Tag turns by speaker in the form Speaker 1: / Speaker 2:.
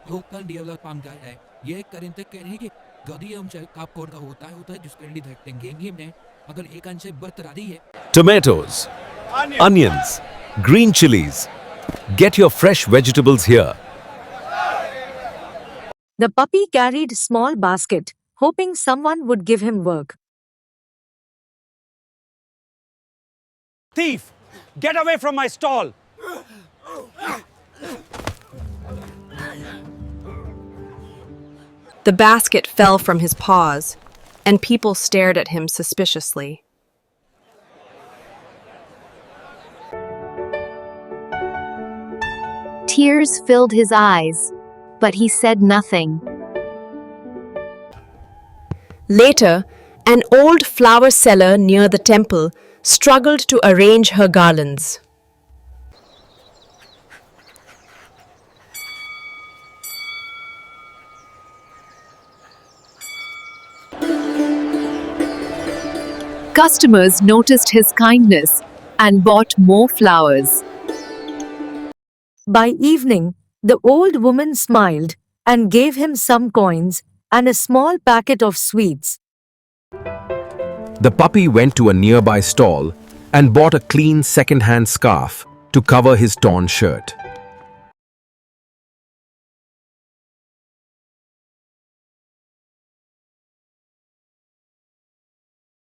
Speaker 1: local development guy है ये करते कह रहे हैं कि गदी हम कापकोर का होता है जिसके लिए देखते हैं गेम ने अगर एक अंश बर्त रही है
Speaker 2: Tomatoes, onions, green chilies. Get your fresh vegetables here.
Speaker 3: The puppy carried small basket, hoping someone would give him work.
Speaker 4: Thief! Get away from my stall!
Speaker 5: The basket fell from his paws, and people stared at him suspiciously.
Speaker 6: Tears filled his eyes, but he said nothing.
Speaker 5: Later, an old flower seller near the temple struggled to arrange her garlands.
Speaker 6: Customers noticed his kindness and bought more flowers.
Speaker 3: By evening, the old woman smiled and gave him some coins and a small packet of sweets.
Speaker 2: The puppy went to a nearby stall and bought a clean second-hand scarf to cover his torn shirt.